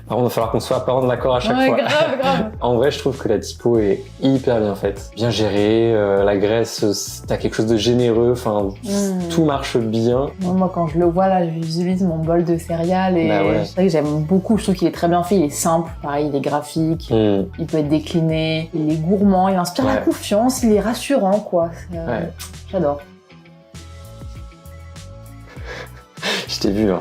par contre, il va falloir qu'on soit pas d'accord à chaque fois. Grave. En vrai, je trouve que la typo est hyper bien faite. Bien gérée, la graisse, t'as quelque chose de généreux, enfin, tout marche bien. Moi, quand je le vois, là, je visualise mon bol de céréales et c'est vrai que j'aime beaucoup. Je trouve qu'il est très bien fait, il est simple, pareil, il est graphique, il peut être décliné, il est gourmand, il inspire la confiance, il est rassurant, quoi. J'adore. Je t'ai vu, hein.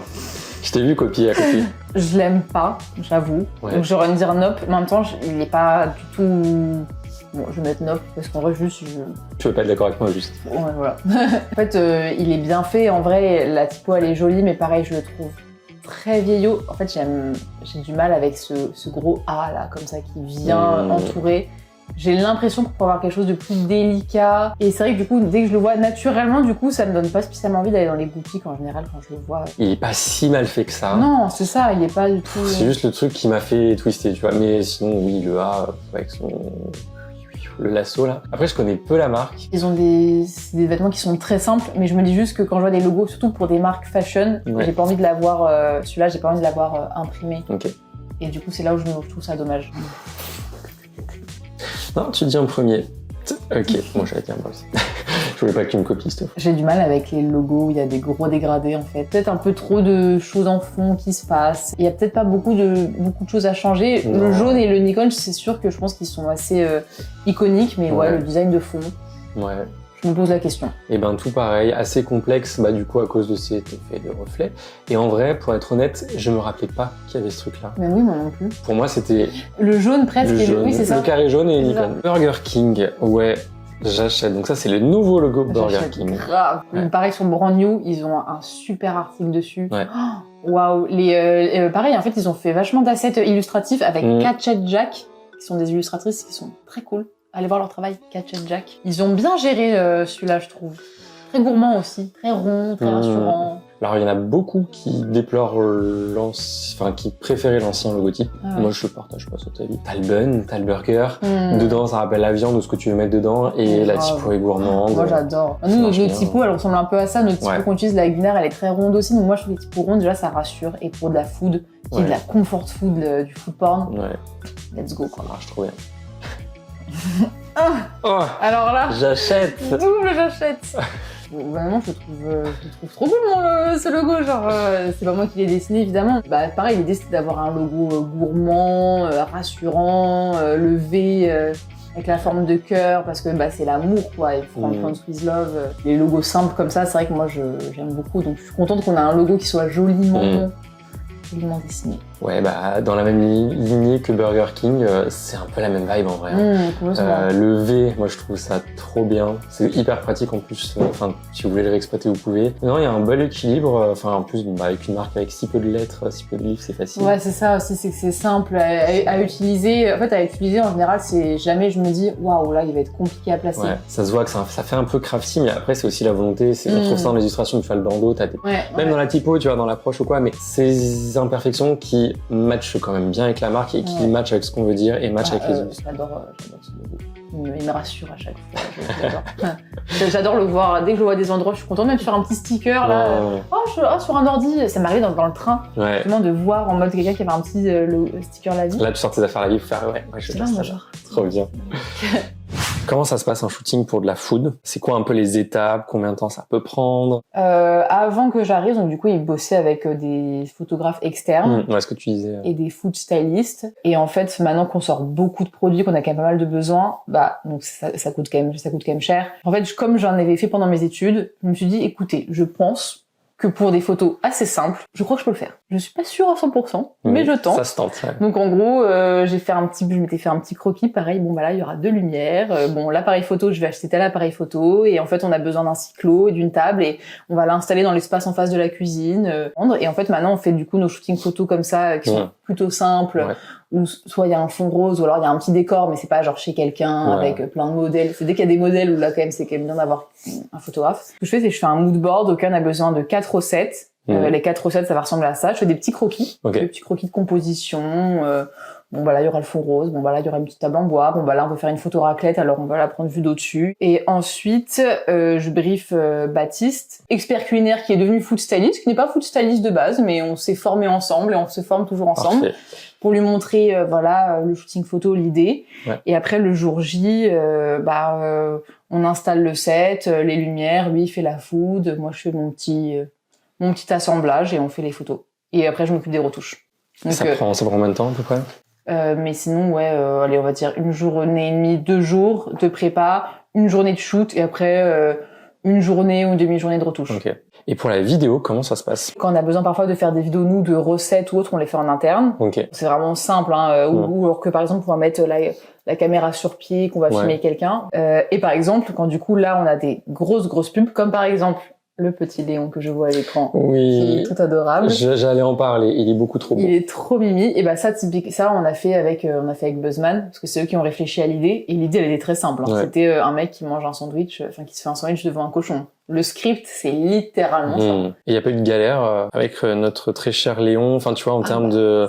Je t'ai vu copier à copie. Je l'aime pas, j'avoue. Ouais. Donc j'aurais envie de dire nope. Mais en même temps, il est pas du tout... Bon, je vais mettre nope parce qu'en vrai, juste... Tu veux pas être d'accord avec moi, juste. Ouais, voilà. En fait, il est bien fait. En vrai, la typo, elle est jolie, mais pareil, je le trouve très vieillot. En fait, j'ai du mal avec ce gros A, là, comme ça, qui vient entourer. J'ai l'impression qu'on peut avoir quelque chose de plus délicat. Et c'est vrai que du coup, dès que je le vois naturellement, du coup, ça me donne pas spécialement envie d'aller dans les boutiques en général quand je le vois. Il est pas si mal fait que ça. Non, c'est ça, il est pas du tout... C'est juste le truc qui m'a fait twister, tu vois. Mais sinon, oui, le A, avec le lasso, là. Après, je connais peu la marque. Ils ont des vêtements qui sont très simples, mais je me dis juste que quand je vois des logos, surtout pour des marques fashion, j'ai pas envie de l'avoir... celui-là, j'ai pas envie de l'avoir imprimé. Ok. Et du coup, c'est là où je trouve ça dommage. Non, tu dis en premier. Ok, moi j'allais dire moi aussi. Je voulais pas que tu me copies, cette fois. J'ai du mal avec les logos où il y a des gros dégradés en fait. Peut-être un peu trop de choses en fond qui se passent. Il y a peut-être pas beaucoup de choses à changer. Non. Le jaune et le Nikon, c'est sûr que je pense qu'ils sont assez iconiques, mais le design de fond. Ouais. Je me pose la question. Et ben tout pareil, assez complexe, du coup à cause de cet effet de reflet. Et en vrai, pour être honnête, je me rappelais pas qu'il y avait ce truc-là. Mais oui, moi non plus. Pour moi, c'était le jaune presque. Oui, c'est ça. Le carré jaune et Nikon. Burger King, ouais, j'achète. Donc ça, c'est le nouveau logo Burger King. Grave. Ouais. Pareil sur Brand New, ils ont un super article dessus. Ouais. Waouh. Pareil, en fait, ils ont fait vachement d'assets illustratifs avec Catch et Jack, qui sont des illustratrices qui sont très cool. Allez voir leur travail, Catch et Jack. Ils ont bien géré celui-là, je trouve. Très gourmand aussi, très rond, très rassurant. Alors il y en a beaucoup qui déplorent qui préféraient l'ancien logotype. Moi je partage pas cet avis. T'as le bun, t'as le burger. Dedans ça rappelle la viande ou ce que tu veux mettre dedans et la typo est gourmande. Moi j'adore. Nous notre typo elle ressemble un peu à ça. Notre typo qu'on utilise, la Gunnar, elle est très ronde aussi. Donc moi je trouve les typos rondes déjà ça rassure. Et pour de la food, qui est de la comfort food, du food porn, let's go quoi. Ça marche trop bien. Alors là, j'achète. Double j'achète. Vraiment, je le trouve trop cool, ce logo. Genre, c'est pas moi qui l'ai dessiné, évidemment. Pareil, l'idée, c'était d'avoir un logo gourmand, rassurant, le V avec la forme de cœur, parce que c'est l'amour, quoi. Et Friends with Love, les logos simples comme ça, c'est vrai que moi, j'aime beaucoup. Donc, je suis contente qu'on ait un logo qui soit joliment dessiné. Ouais, dans la même lignée que Burger King, c'est un peu la même vibe en vrai. Le V, moi je trouve ça trop bien. C'est hyper pratique en plus. Si vous voulez le réexploiter, vous pouvez. Non, il y a un bel équilibre. En plus, avec une marque avec si peu de lettres, si peu de livres, c'est facile. Ouais, c'est ça aussi, c'est que c'est simple à utiliser. En fait, à utiliser en général, c'est jamais je me dis waouh, là il va être compliqué à placer. Ouais, ça se voit que ça fait un peu crafty, mais après c'est aussi la volonté. On trouve ça dans l'illustration, tu fais le bandeau, même dans la typo, tu vois, dans l'approche ou quoi, mais ces imperfections qui qui matche quand même bien avec la marque et qui matche avec ce qu'on veut dire et matche avec les autres. J'adore ce logo. Il me rassure à chaque fois. J'adore. J'adore le voir. Dès que je vois des endroits, je suis contente même de faire un petit sticker là. Sur un ordi. Ça m'arrive dans le train. Ouais. Justement de voir en mode quelqu'un qui avait un petit le sticker La Vie. Là, tu sors tes affaires La Vie pour faire je sais pas ça. Trop bien. Comment ça se passe un shooting pour de la food? C'est quoi un peu les étapes? Combien de temps ça peut prendre? Avant que j'arrive, donc du coup, il bossait avec des photographes externes. Ouais, ce que tu disais. Et des food stylistes. Et en fait, maintenant qu'on sort beaucoup de produits, qu'on a quand même pas mal de besoins, donc ça coûte quand même cher. En fait, comme j'en avais fait pendant mes études, je me suis dit, écoutez, je pense que pour des photos assez simples, je crois que je peux le faire. Je suis pas sûre à 100%, mais je tente. Ça se tente, ouais. Donc en gros, je m'étais fait un petit croquis, pareil, là, il y aura 2 lumières. L'appareil photo, je vais acheter tel appareil photo, et en fait, on a besoin d'un cyclo et d'une table, et on va l'installer dans l'espace en face de la cuisine. Et en fait, maintenant, on fait du coup nos shootings photos comme ça, qui sont plutôt simples, où soit il y a un fond rose, ou alors il y a un petit décor, mais c'est pas genre chez quelqu'un, avec plein de modèles. C'est dès qu'il y a des modèles où là, quand même, c'est quand même bien d'avoir un photographe. Ce que je fais, c'est que je fais un mood board, auquel on a besoin de 4 recettes. Les 4 recettes, ça va ressembler à ça. Je fais des petits croquis, des petits croquis de composition. Là, il y aura le fond rose. Là, il y aura une petite table en bois. Là, on peut faire une photo raclette. Alors, on va la prendre vue d'au-dessus. Et ensuite, je brief Baptiste, expert culinaire qui est devenu food stylist, qui n'est pas food stylist de base, mais on s'est formé ensemble et on se forme toujours ensemble. Parfait. Pour lui montrer, le shooting photo, l'idée. Ouais. Et après, le jour J, on installe le set, les lumières. Lui, il fait la food. Moi, je fais mon petit assemblage et on fait les photos. Et après, je m'occupe des retouches. Donc, ça prend combien de temps à peu près? Mais sinon, allez, on va dire 1 journée et demie, 2 jours de prépa, 1 journée de shoot et après 1 journée ou une demi-journée de retouche. Ok. Et pour la vidéo, comment ça se passe? Quand on a besoin parfois de faire des vidéos, nous, de recettes ou autres, on les fait en interne. Ok. C'est vraiment simple, ou alors que par exemple, on va mettre la caméra sur pied, qu'on va filmer quelqu'un. Et par exemple, quand du coup, là, on a des grosses pubs, comme par exemple le petit Léon que je vois à l'écran, qui est tout adorable. J'allais en parler, il est beaucoup trop beau. Il est trop mimi. Et ça, typique, ça, on a fait avec Buzzman, parce que c'est eux qui ont réfléchi à l'idée. Et l'idée, elle était très simple. C'était un mec qui mange un sandwich, qui se fait un sandwich devant un cochon. Le script, c'est littéralement ça. Et il n'y a pas eu de galère avec notre très cher Léon, enfin tu vois, en termes de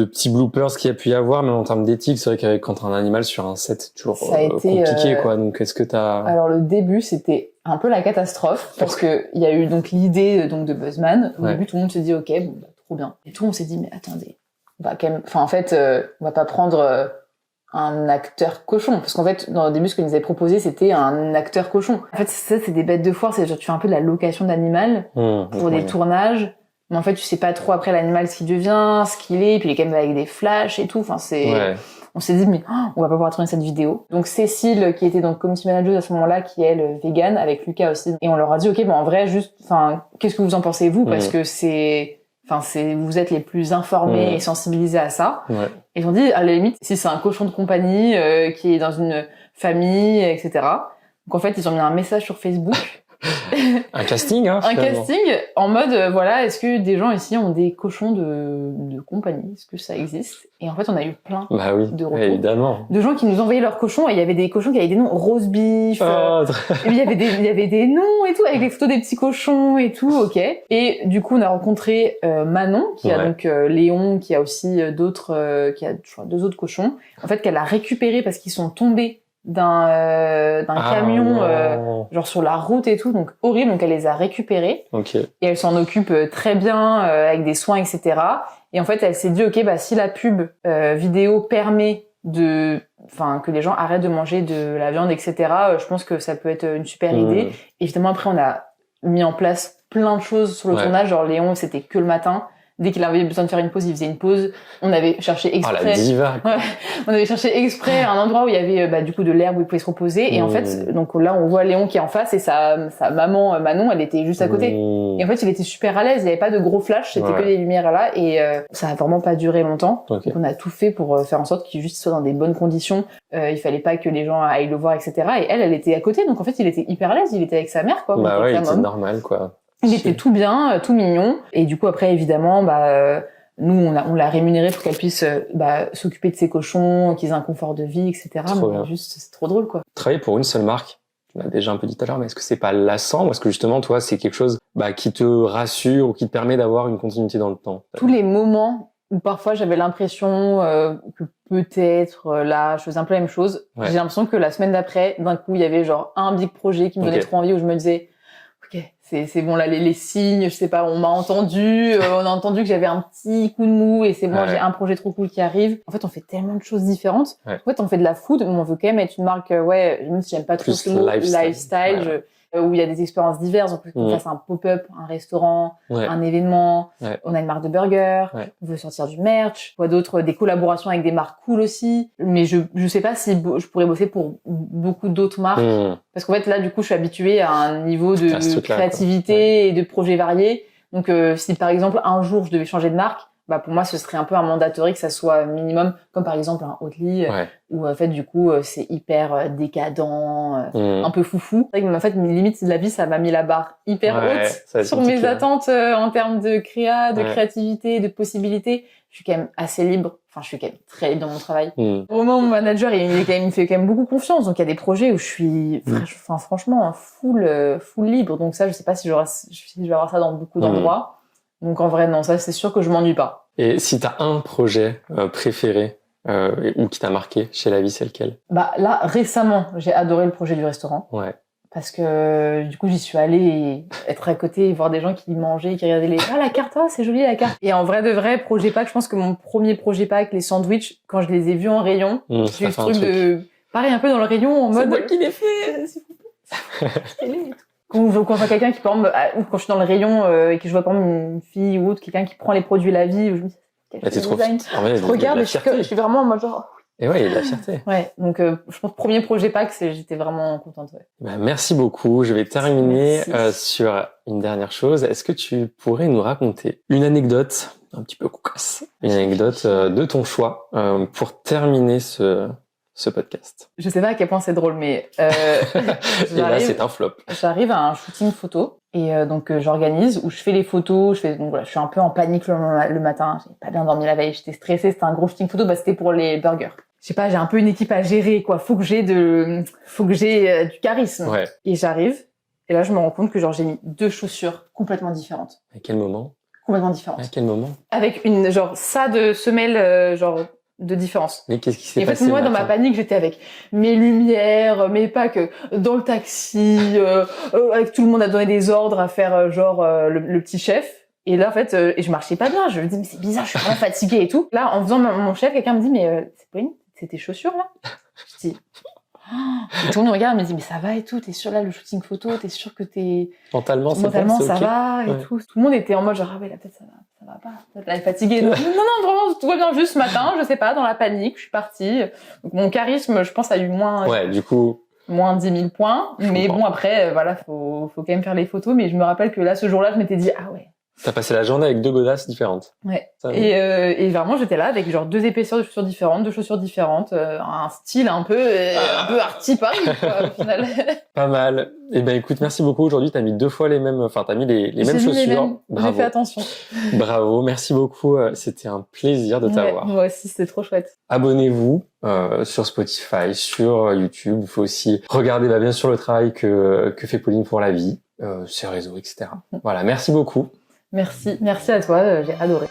petits bloopers qu'il y a pu y avoir, même en termes d'éthique, c'est vrai qu'avec quand t'as un animal sur un set, c'est toujours compliqué quoi. Donc est-ce que t'as... Alors le début, c'était un peu la catastrophe, parce que il y a eu donc l'idée de Buzzman. Au début, tout le monde se dit ok, trop bien. Et tout, on s'est dit mais attendez, on va quand même, on va pas prendre un acteur cochon, parce qu'en fait dans le début ce que nous avait proposé c'était un acteur cochon. En fait c'est des bêtes de foire, c'est genre tu fais un peu de la location d'animal pour des tournages, mais en fait tu sais pas trop après l'animal ce qu'il devient, ce qu'il est, puis il est quand même avec des flashs et tout, on s'est dit mais on va pas pouvoir tourner cette vidéo. Donc Cécile qui était donc community manager à ce moment-là, qui est elle vegan, avec Lucas aussi, et on leur a dit ok en vrai juste qu'est-ce que vous en pensez vous, parce que vous êtes les plus informés et sensibilisés à ça. Et ils ont dit, à la limite, si c'est un cochon de compagnie qui est dans une famille, etc. Donc en fait, ils ont mis un message sur Facebook. Un casting, hein, un casting en mode, est-ce que des gens ici ont des cochons de compagnie? Est-ce que ça existe? Et en fait, on a eu plein de retours. Évidemment. De gens qui nous envoyaient leurs cochons, et il y avait des cochons qui avaient des noms, roast beef, et puis il y avait des noms et tout, avec des photos des petits cochons et tout, ok. Et du coup, on a rencontré Manon, qui a donc Léon, qui a aussi qui a 2 autres cochons, en fait, qu'elle a récupéré parce qu'ils sont tombés d'un camion genre sur la route et tout, donc horrible. Donc elle les a récupérés et elle s'en occupe très bien avec des soins, etc. Et en fait elle s'est dit si la pub vidéo permet que les gens arrêtent de manger de la viande, etc., je pense que ça peut être une super idée. Et évidemment après on a mis en place plein de choses sur le tournage, genre Léon c'était que le matin. Dès qu'il avait besoin de faire une pause, il faisait une pause. On avait cherché exprès. La diva. On avait cherché exprès un endroit où il y avait du coup de l'herbe où il pouvait se reposer. Et en fait, donc là on voit Léon qui est en face et sa maman Manon, elle était juste à côté. Et en fait, il était super à l'aise. Il n'y avait pas de gros flash, c'était que des lumières là. Et ça a vraiment pas duré longtemps. Donc on a tout fait pour faire en sorte qu'il juste soit dans des bonnes conditions. Il fallait pas que les gens aillent le voir, etc. Et elle était à côté. Donc en fait, il était hyper à l'aise. Il était avec sa mère, quoi. C'est normal, quoi. Il était tout bien, tout mignon. Et du coup, après, évidemment, nous, on l'a rémunéré pour qu'elle puisse s'occuper de ses cochons, qu'ils aient un confort de vie, etc. Mais juste, c'est trop drôle, quoi. Travailler pour une seule marque, tu l'as déjà un peu dit tout à l'heure, mais est-ce que c'est pas lassant, ou est-ce que justement, toi, c'est quelque chose qui te rassure ou qui te permet d'avoir une continuité dans le temps? Tous les moments où parfois j'avais l'impression que peut-être là je faisais un peu la même chose. Ouais. J'ai l'impression que la semaine d'après, d'un coup il y avait genre un big projet qui me donnait trop envie, où je me disais ok, c'est bon là, les signes, je sais pas, on m'a entendu, on a entendu que j'avais un petit coup de mou et c'est bon, j'ai un projet trop cool qui arrive. En fait, on fait tellement de choses différentes. En fait, on fait de la food, mais on veut quand même être une marque, même si j'aime pas trop ce mot, lifestyle, où il y a des expériences diverses. On peut qu'on fasse un pop-up, un restaurant, un événement. On a une marque de burger. On veut sortir du merch. Quoi d'autre? Des collaborations avec des marques cool aussi. Mais je sais pas si je pourrais bosser pour beaucoup d'autres marques. Parce qu'en fait, là, du coup, je suis habituée à un niveau de créativité et de projets variés. Donc, si par exemple, un jour, je devais changer de marque, bah, pour moi, ce serait un peu un mandatory que ça soit minimum, comme par exemple un Oatly, où en fait, du coup, c'est hyper décadent, un peu foufou. C'est vrai que, en fait, limite, la vie, ça m'a mis la barre hyper haute sur mes attentes en termes de créa, de créativité, de possibilités. Je suis quand même assez libre. Enfin, je suis quand même très libre dans mon travail. Au moment où mon manager, il fait quand même beaucoup confiance. Donc, il y a des projets où je suis, franchement, full libre. Donc ça, je sais pas si je vais avoir ça dans beaucoup d'endroits. Donc en vrai, non, ça c'est sûr que je m'ennuie pas. Et si t'as un projet préféré ou qui t'a marqué chez La Vie, c'est lequel? Bah là, récemment, j'ai adoré le projet du restaurant. Parce que du coup, j'y suis allée être à côté et voir des gens qui mangeaient, qui regardaient la carte, c'est joli la carte. Et en vrai de vrai, projet pack, je pense que mon premier projet pack, les sandwichs, quand je les ai vus en rayon, j'ai eu ce truc de pareil un peu dans le rayon en mode. C'est moi qui l'ai fait. Quand je vois quelqu'un qui, par exemple, ou quand je suis dans le rayon et que je vois par exemple une fille ou autre, quelqu'un qui prend les produits La Vie, où je me dis, c'est trop design. Je regarde et je suis vraiment en mode genre. Et ouais, il y a de la fierté. Donc je pense premier projet pack, j'étais vraiment contente. Bah, merci beaucoup. Je vais terminer sur une dernière chose. Est-ce que tu pourrais nous raconter une anecdote un petit peu cocasse, une anecdote de ton choix pour terminer ce podcast? Je sais pas à quel point c'est drôle, mais et là c'est un flop. J'arrive à un shooting photo et donc j'organise où je fais les photos, donc voilà, je suis un peu en panique le matin, j'ai pas bien dormi la veille, j'étais stressée, c'était un gros shooting photo, c'était pour les burgers. Je sais pas, j'ai un peu une équipe à gérer quoi, faut que j'ai du charisme. Et j'arrive et là je me rends compte que genre j'ai mis 2 chaussures complètement différentes. À quel moment? Complètement différentes. À quel moment? Avec une ça de semelle de différence. Mais qu'est-ce qui s'est passé? En fait, moi, dans ma panique, j'étais avec mes lumières, mes packs dans le taxi, avec tout le monde à donner des ordres, à faire le petit chef. Et là, en fait, et je marchais pas bien. Je me dis, mais c'est bizarre, je suis vraiment fatiguée et tout. Là, en faisant mon chef, quelqu'un me dit, mais c'est Pauline, c'est tes chaussures là? Je dis, et tout le monde regarde, me dit, mais ça va et tout, t'es sûr là, le shooting photo, t'es sûr que t'es... Mentalement, ça va et tout. Tout le monde était en mode genre, ah ouais, là, peut-être ça va pas. Peut-être elle est fatiguée. Non, vraiment, tout va bien juste ce matin, je sais pas, dans la panique, je suis partie. Donc mon charisme, je pense, a eu moins... moins 10 000 points. Mais bon, après, voilà, faut quand même faire les photos. Mais je me rappelle que là, ce jour-là, je m'étais dit, ah ouais. T'as passé la journée avec 2 godasses différentes. Et vraiment, j'étais là avec genre 2 épaisseurs de chaussures différentes, 2 chaussures différentes, un style un peu arty Paris, quoi, au final. Pas mal. Eh ben, écoute, merci beaucoup. Aujourd'hui, t'as mis 2 fois les mêmes, t'as mis les mêmes chaussures. Bravo. J'ai fait attention. Bravo. Merci beaucoup. C'était un plaisir de t'avoir. Moi aussi, c'était trop chouette. Abonnez-vous, sur Spotify, sur YouTube. Il faut aussi regarder, bien sûr, le travail que fait Pauline pour La Vie, ses réseaux, etc. Voilà. Merci beaucoup. Merci à toi, j'ai adoré.